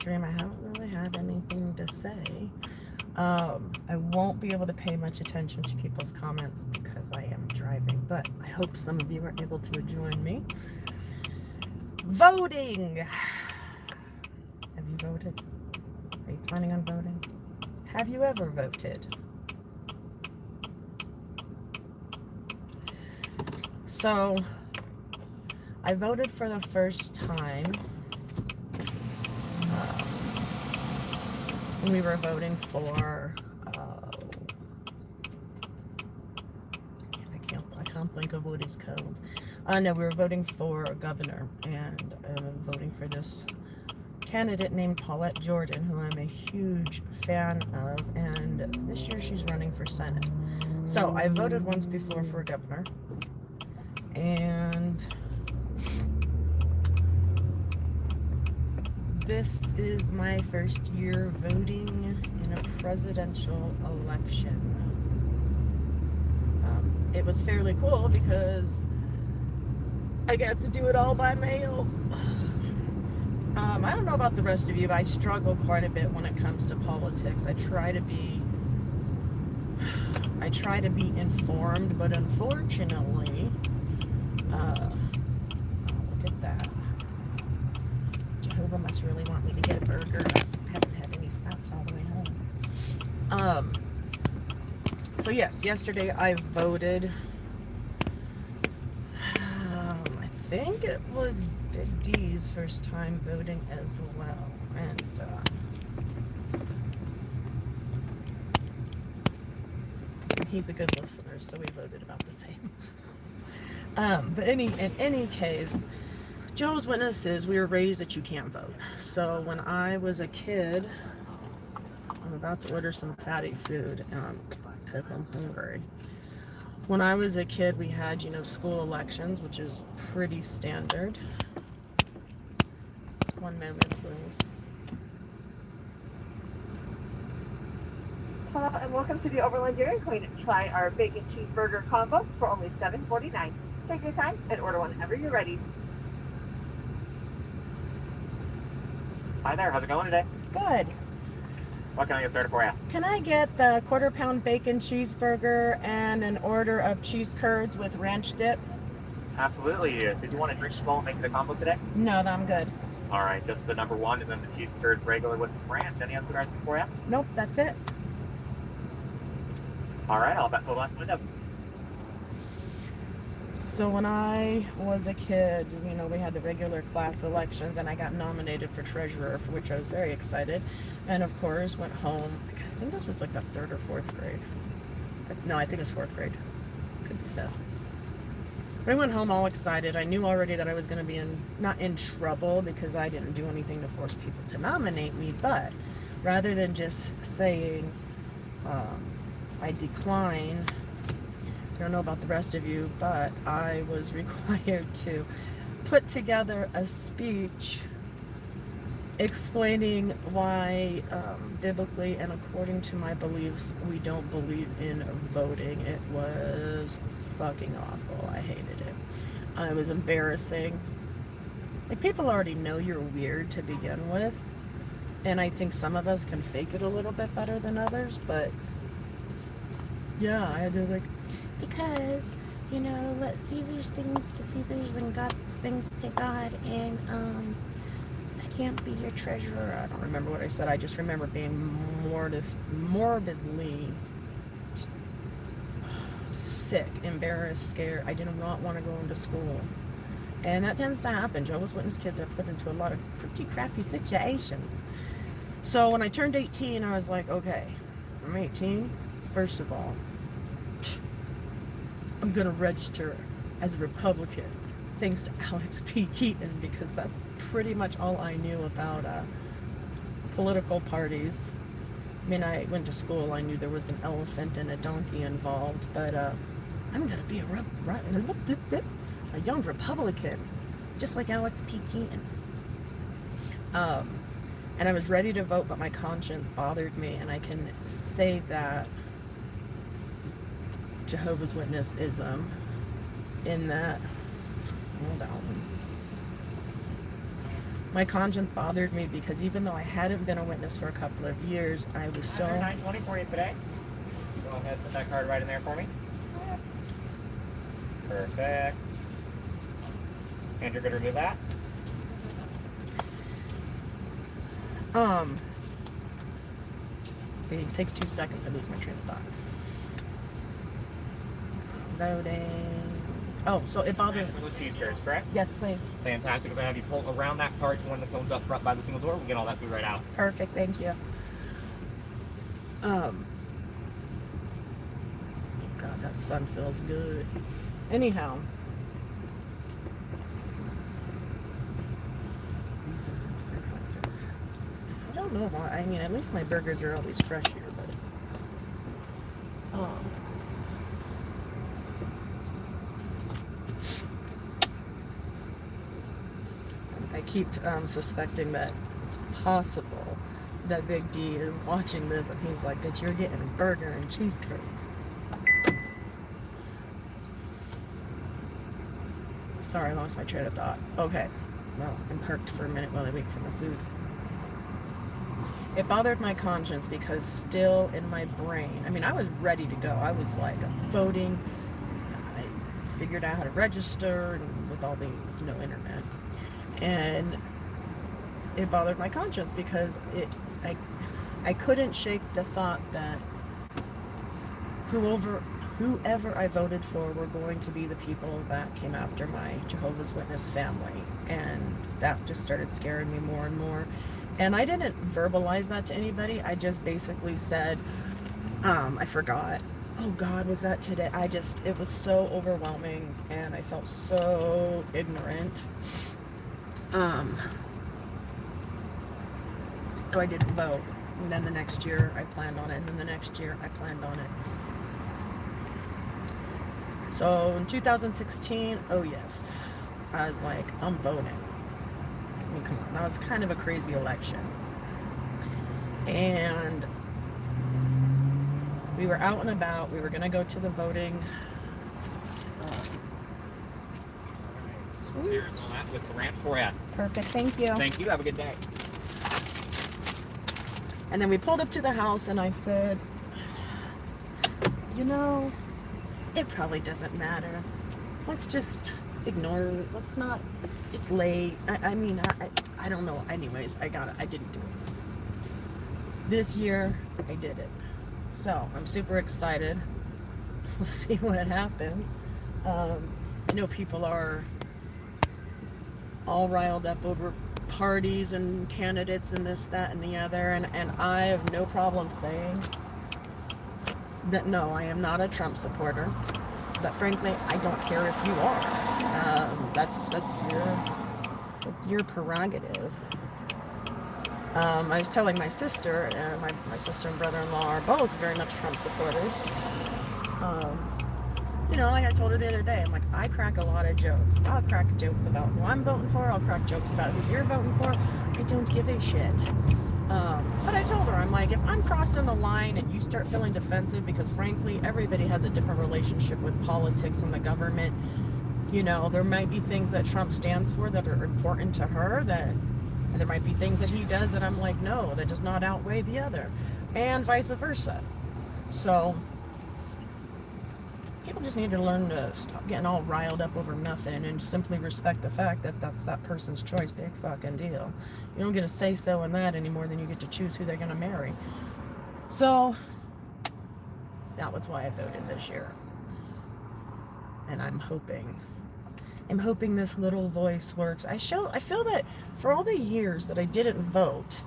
stream. I haven't really had anything to say. I won't be able to pay much attention to people's comments because I am driving, but I hope some of you are able to join me. Voting! Have you voted? Are you planning on voting? Have you ever voted? So, I voted for the first time when we were voting for, I can't think of what it's called. No, we were voting for governor, and voting for this candidate named Paulette Jordan, who I'm a huge fan of, and this year she's running for Senate. So I voted once before for governor, and this is my first year voting in a presidential election. It was fairly cool because I got to do it all by mail. I don't know about the rest of you, but I struggle quite a bit when it comes to politics. I try to be informed, but unfortunately, look at that. Jehovah must really want me to get a burger. I haven't had any stops all the way home. So yes, yesterday I voted. I think it was Big D's first time voting as well, and he's a good listener, so we voted about the same. But in any case, Jehovah's Witnesses, we were raised that you can't vote. So when I was a kid, I'm about to order some fatty food because I'm hungry. When I was a kid, we had, school elections, which is pretty standard. One moment, please. Hello and welcome to the Overland Dairy Queen. Try our bacon cheeseburger combo for only $7.49. Take your time and order whenever you're ready. Hi there, how's it going today? Good. What can I get started for you? Can I get the quarter-pound bacon cheeseburger and an order of cheese curds with ranch dip? Absolutely. Did you want a drink small and make the combo today? No, I'm good. All right, just the number one and then the cheese curds regular with some ranch. Any other items for you? Nope, that's it. All right, I'll bet the last window. So when I was a kid, we had the regular class elections, and I got nominated for treasurer, for which I was very excited. And of course, went home. I think this was like the 3rd or 4th grade. No, I think it was 4th grade. Could be 5th. But I went home all excited. I knew already that I was going to be not in trouble because I didn't do anything to force people to nominate me. But rather than just saying I decline, I don't know about the rest of you, but I was required to put together a speech explaining why biblically and according to my beliefs we don't believe in voting. It was fucking awful. I hated it. It was embarrassing. Like, people already know you're weird to begin with, and I think some of us can fake it a little bit better than others, but yeah, I had to because, let Caesar's things to Caesar's and God's things to God, and I can't be your treasurer. I don't remember what I said. I just remember being morbidly sick, embarrassed, scared. I did not want to go into school. And that tends to happen. Jehovah's Witness kids are put into a lot of pretty crappy situations. So when I turned 18, I was like, okay, I'm 18. First of all, I'm going to register as a Republican, thanks to Alex P. Keaton, because that's pretty much all I knew about political parties. I mean, I went to school, I knew there was an elephant and a donkey involved, but I'm going to be a young Republican, just like Alex P. Keaton. And I was ready to vote, but my conscience bothered me, and I can say that Jehovah's Witness-ism in that, hold on. my conscience bothered me because even though I hadn't been a witness for a couple of years, I was so... 920 for you today. Go ahead and put that card right in there for me. Perfect. And you're going to remove that? See, it takes 2 seconds. I lose my train of thought. Voting. Oh, so it bothered... For those cheese curds, correct? Yes, please. Fantastic. I'm going to have you pull around that card to one of the cones up front by the single door. We'll get all that food right out. Perfect, thank you. God, that sun feels good. Anyhow. I don't know why. I mean, at least my burgers are always fresh here, but... I keep suspecting that it's possible that Big D is watching this and he's like, that you're getting a burger and cheese curds. Sorry, I lost my train of thought. Okay. Well, I'm parked for a minute while I wait for my food. It bothered my conscience because still in my brain, I mean, I was ready to go. I was like, I'm voting. I figured out how to register and with all the, internet. And it bothered my conscience because I couldn't shake the thought that whoever I voted for were going to be the people that came after my Jehovah's Witness family. And that just started scaring me more and more. And I didn't verbalize that to anybody. I just basically said, I forgot. Oh God, was that today? It was so overwhelming and I felt so ignorant. So I didn't vote. And then the next year I planned on it. And then the next year I planned on it. So in 2016, oh yes, I was like, I'm voting. I mean, come on, that was kind of a crazy election. And we were out and about. We were going to go to the voting. Sweet. Here's all that with the ranch for you. Perfect, thank you. Thank you. Have a good day. And then we pulled up to the house and I said, it probably doesn't matter. Let's just ignore it. Let's not, it's late. I mean, I don't know. Anyways, I didn't do it. This year, I did it. So, I'm super excited. We'll see what happens. I know people are all riled up over parties and candidates and this, that, and the other. And I have no problem saying that no, I am not a Trump supporter. But frankly, I don't care if you are. That's your prerogative. I was telling my sister, and my sister and brother-in-law are both very much Trump supporters. Like I told her the other day, I'm like, I crack a lot of jokes. I'll crack jokes about who I'm voting for. I'll crack jokes about who you're voting for. I don't give a shit. But I told her, I'm like, if I'm crossing the line and you start feeling defensive, because frankly, everybody has a different relationship with politics and the government. There might be things that Trump stands for that are important to her, and there might be things that he does that I'm like, no, that does not outweigh the other, and vice versa. So people just need to learn to stop getting all riled up over nothing and simply respect the fact that that's that person's choice. Big fucking deal. You don't get a say-so in that any more than you get to choose who they're going to marry. So that was why I voted this year. And I'm hoping this little voice works. I feel that for all the years that I didn't vote,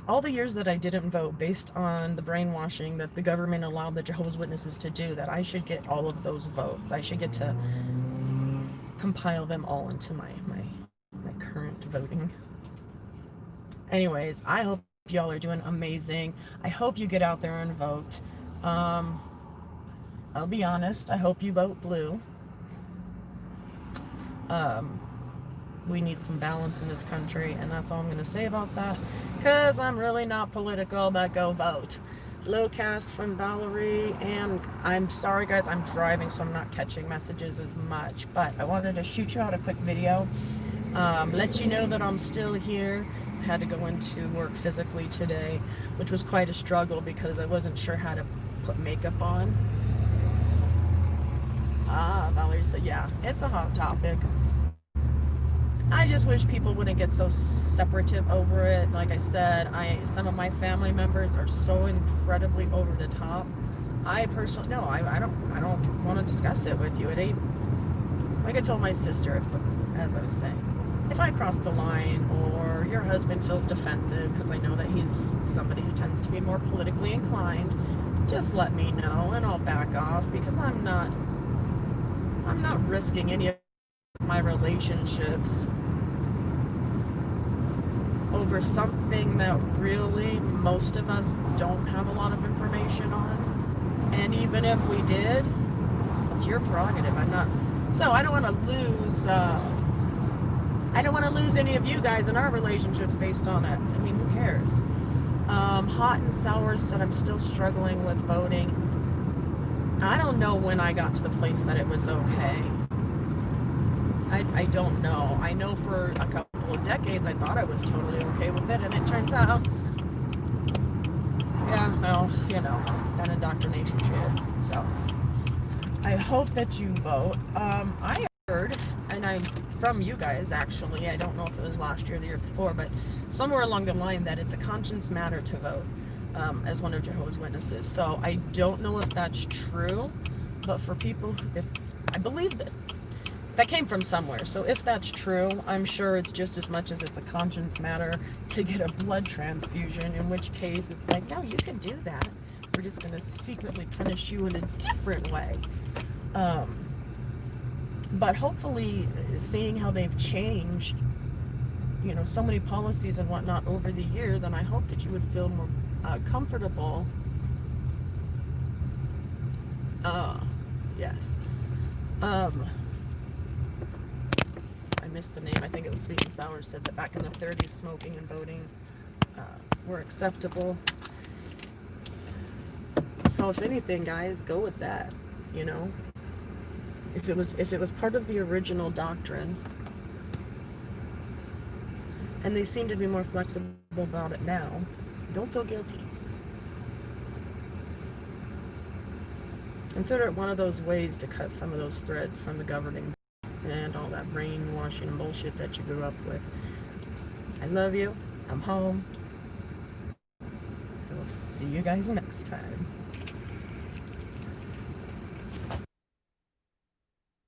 all the years that I didn't vote based on the brainwashing that the government allowed the Jehovah's Witnesses to do, that I should get all of those votes. I should get to compile them all into my current voting. Anyways, I hope y'all are doing amazing. I hope you get out there and vote. I'll be honest, I hope you vote blue. We need some balance in this country, and that's all I'm going to say about that, because I'm really not political, but go vote. low cast from Valerie, and I'm sorry guys, I'm driving so I'm not catching messages as much, but I wanted to shoot you out a quick video, let you know that I'm still here. I had to go into work physically today, which was quite a struggle because I wasn't sure how to put makeup on. Valerie said, yeah, it's a hot topic. I just wish people wouldn't get so separative over it. Like I said, some of my family members are so incredibly over the top. I personally, no, I don't want to discuss it with you. It ain't, like I told my sister, as I was saying, if I cross the line or your husband feels defensive because I know that he's somebody who tends to be more politically inclined, just let me know and I'll back off, because I'm not risking any of my relationships over something that really most of us don't have a lot of information on. And even if we did, it's your prerogative. So I don't want to lose any of you guys in our relationships based on it. I mean, who cares? Hot and Sour said, I'm still struggling with voting. I don't know when I got to the place that it was okay. I don't know. I know for a couple of decades I thought I was totally okay with it, and it turns out, yeah, well, you know, that indoctrination shit. So I hope that you vote. I heard, and from you guys actually, I don't know if it was last year or the year before, but somewhere along the line that it's a conscience matter to vote, as one of Jehovah's Witnesses. So I don't know if that's true, but for people, if I believe that came from somewhere. So if that's true, I'm sure it's just as much as it's a conscience matter to get a blood transfusion, in which case it's like, no, you can do that. We're just going to secretly punish you in a different way. But hopefully, seeing how they've changed, you know, so many policies and whatnot over the year, then I hope that you would feel more comfortable. Yes. I missed the name. I think it was Sweet and Sour said that back in the 30s, smoking and voting were acceptable. So if anything, guys, go with that. You know, if it was part of the original doctrine, and they seem to be more flexible about it now, don't feel guilty. Consider it one of those ways to cut some of those threads from the governing and all that brainwashing and bullshit that you grew up with. I love you. I'm home. I will see you guys next time.